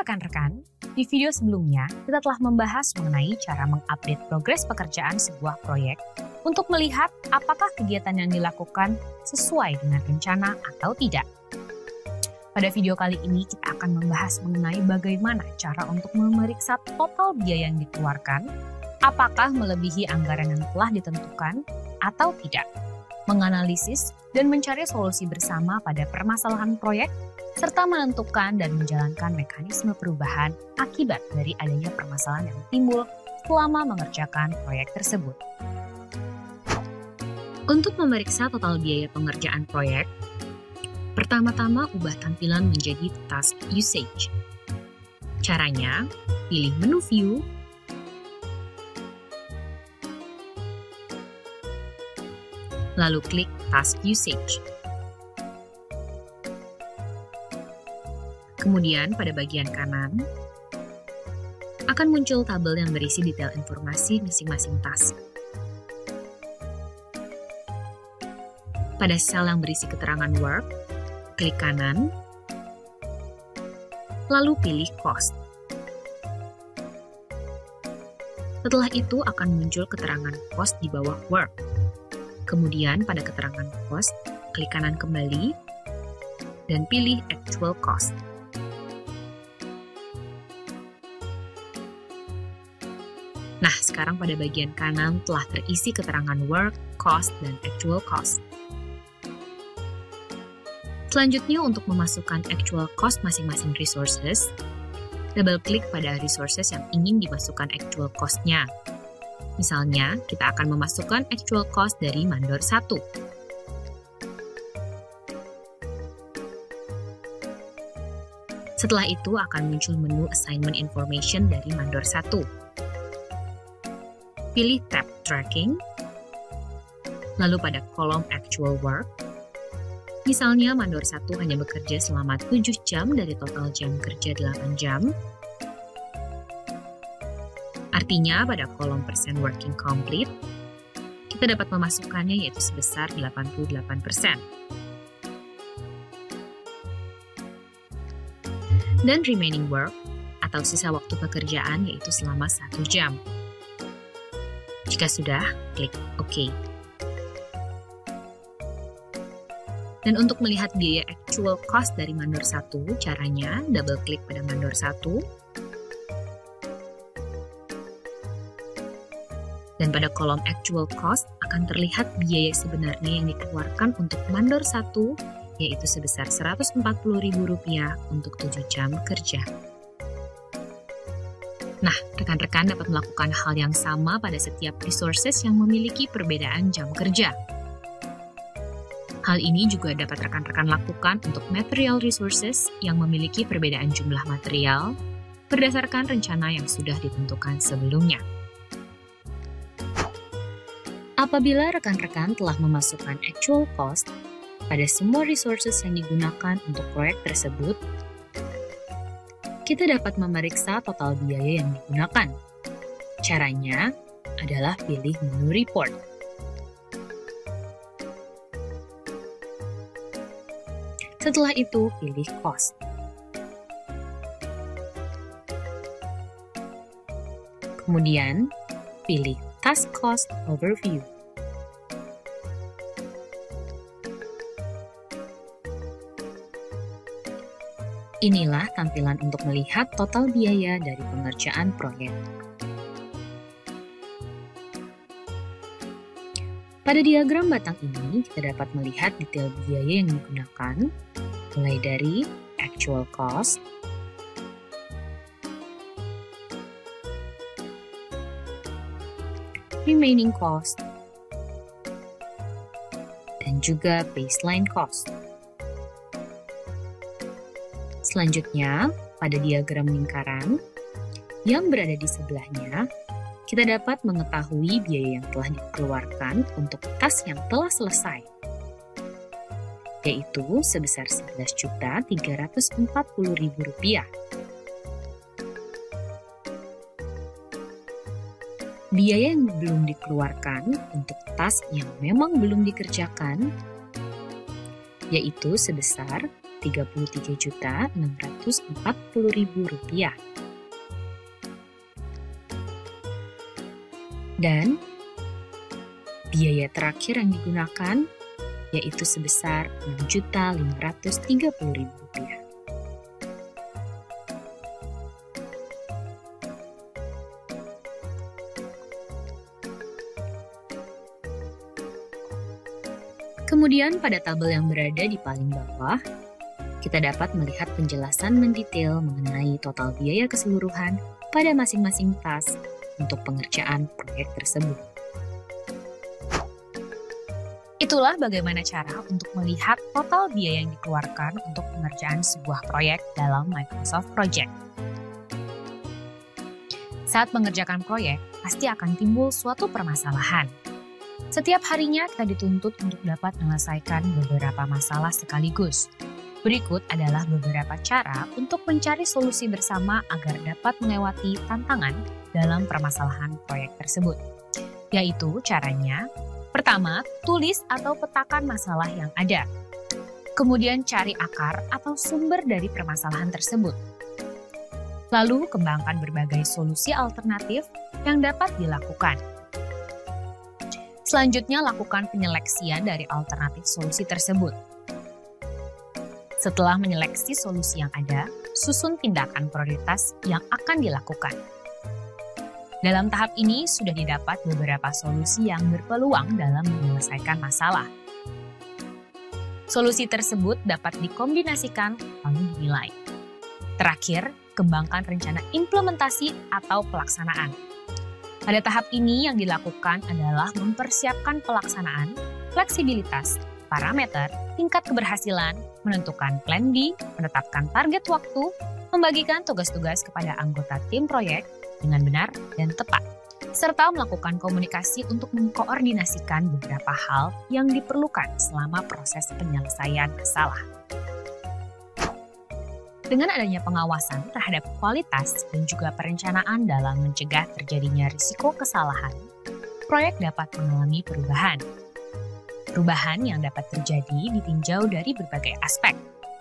rekan-rekan, di video sebelumnya kita telah membahas mengenai cara mengupdate progres pekerjaan sebuah proyek untuk melihat apakah kegiatan yang dilakukan sesuai dengan rencana atau tidak. Pada video kali ini kita akan membahas mengenai bagaimana cara untuk memeriksa total biaya yang dikeluarkan, apakah melebihi anggaran yang telah ditentukan atau tidak, menganalisis dan mencari solusi bersama pada permasalahan proyek, serta menentukan dan menjalankan mekanisme perubahan akibat dari adanya permasalahan yang timbul selama mengerjakan proyek tersebut. Untuk memeriksa total biaya pengerjaan proyek, pertama-tama ubah tampilan menjadi task usage. Caranya, pilih menu view, lalu klik task usage. Kemudian pada bagian kanan, akan muncul tabel yang berisi detail informasi masing-masing task. Pada sel yang berisi keterangan work, klik kanan, lalu pilih cost. Setelah itu akan muncul keterangan cost di bawah work. Kemudian pada keterangan cost, klik kanan kembali, dan pilih actual cost. Nah, sekarang pada bagian kanan telah terisi keterangan work, cost, dan actual cost. Selanjutnya, untuk memasukkan actual cost masing-masing resources, double-klik pada resources yang ingin dimasukkan actual cost-nya. Misalnya, kita akan memasukkan actual cost dari mandor 1. Setelah itu akan muncul menu assignment information dari mandor 1. Pilih tab tracking, lalu pada kolom actual work, misalnya mandor 1 hanya bekerja selama 7 jam dari total jam kerja 8 jam. Artinya pada kolom persen working complete, kita dapat memasukkannya yaitu sebesar 88%. Dan remaining work atau sisa waktu pekerjaan yaitu selama 1 jam. Jika sudah, klik OK. Dan untuk melihat biaya actual cost dari mandor 1, caranya double-klik pada mandor 1. Dan pada kolom actual cost akan terlihat biaya sebenarnya yang dikeluarkan untuk mandor 1, yaitu sebesar Rp140.000 untuk 7 jam kerja. Nah, rekan-rekan dapat melakukan hal yang sama pada setiap resources yang memiliki perbedaan jam kerja. Hal ini juga dapat rekan-rekan lakukan untuk material resources yang memiliki perbedaan jumlah material berdasarkan rencana yang sudah ditentukan sebelumnya. Apabila rekan-rekan telah memasukkan actual cost pada semua resources yang digunakan untuk proyek tersebut, kita dapat memeriksa total biaya yang digunakan. Caranya adalah pilih menu report. Setelah itu, pilih cost. Kemudian, pilih task cost overview. Inilah tampilan untuk melihat total biaya dari pengerjaan proyek. Pada diagram batang ini, kita dapat melihat detail biaya yang digunakan, mulai dari actual cost, remaining cost, dan juga baseline cost. Selanjutnya, pada diagram lingkaran yang berada di sebelahnya, kita dapat mengetahui biaya yang telah dikeluarkan untuk task yang telah selesai, yaitu sebesar Rp11.340.000. Biaya yang belum dikeluarkan untuk task yang memang belum dikerjakan, yaitu sebesar Rp33.640.000. Dan biaya terakhir yang digunakan yaitu sebesar Rp6.530.000. Kemudian pada tabel yang berada di paling bawah, kita dapat melihat penjelasan mendetail mengenai total biaya keseluruhan pada masing-masing task untuk pengerjaan proyek tersebut. Itulah bagaimana cara untuk melihat total biaya yang dikeluarkan untuk pengerjaan sebuah proyek dalam Microsoft Project. Saat mengerjakan proyek, pasti akan timbul suatu permasalahan. Setiap harinya kita dituntut untuk dapat menyelesaikan beberapa masalah sekaligus. Berikut adalah beberapa cara untuk mencari solusi bersama agar dapat melewati tantangan dalam permasalahan proyek tersebut. Yaitu caranya, pertama, tulis atau petakan masalah yang ada. Kemudian cari akar atau sumber dari permasalahan tersebut. Lalu kembangkan berbagai solusi alternatif yang dapat dilakukan. Selanjutnya, lakukan penyeleksian dari alternatif solusi tersebut. Setelah menyeleksi solusi yang ada, susun tindakan prioritas yang akan dilakukan. Dalam tahap ini, sudah didapat beberapa solusi yang berpeluang dalam menyelesaikan masalah. Solusi tersebut dapat dikombinasikan lalu dinilai. Terakhir, kembangkan rencana implementasi atau pelaksanaan. Pada tahap ini yang dilakukan adalah mempersiapkan pelaksanaan, fleksibilitas, parameter, tingkat keberhasilan, menentukan plan B, menetapkan target waktu, membagikan tugas-tugas kepada anggota tim proyek dengan benar dan tepat, serta melakukan komunikasi untuk mengkoordinasikan beberapa hal yang diperlukan selama proses penyelesaian masalah. Dengan adanya pengawasan terhadap kualitas dan juga perencanaan dalam mencegah terjadinya risiko kesalahan, proyek dapat mengalami perubahan. Perubahan yang dapat terjadi ditinjau dari berbagai aspek,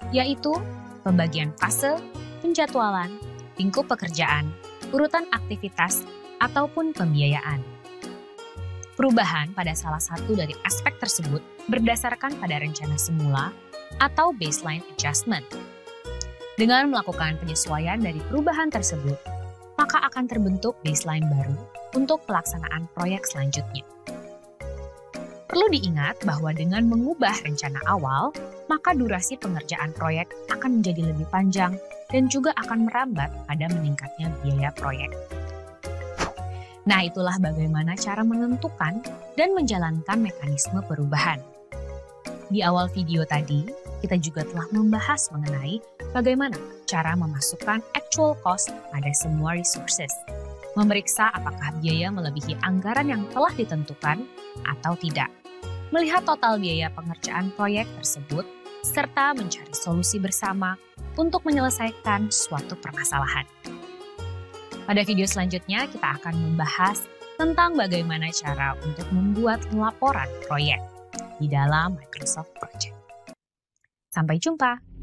yaitu pembagian fase, penjadwalan, lingkup pekerjaan, urutan aktivitas, ataupun pembiayaan. Perubahan pada salah satu dari aspek tersebut berdasarkan pada rencana semula atau baseline adjustment. Dengan melakukan penyesuaian dari perubahan tersebut, maka akan terbentuk baseline baru untuk pelaksanaan proyek selanjutnya. Perlu diingat bahwa dengan mengubah rencana awal, maka durasi pengerjaan proyek akan menjadi lebih panjang dan juga akan merambat pada meningkatnya biaya proyek. Nah, itulah bagaimana cara menentukan dan menjalankan mekanisme perubahan. Di awal video tadi, kita juga telah membahas mengenai bagaimana cara memasukkan actual cost pada semua resources, memeriksa apakah biaya melebihi anggaran yang telah ditentukan atau tidak, melihat total biaya pengerjaan proyek tersebut, serta mencari solusi bersama untuk menyelesaikan suatu permasalahan. Pada video selanjutnya, kita akan membahas tentang bagaimana cara untuk membuat laporan proyek di dalam Microsoft Project. Sampai jumpa!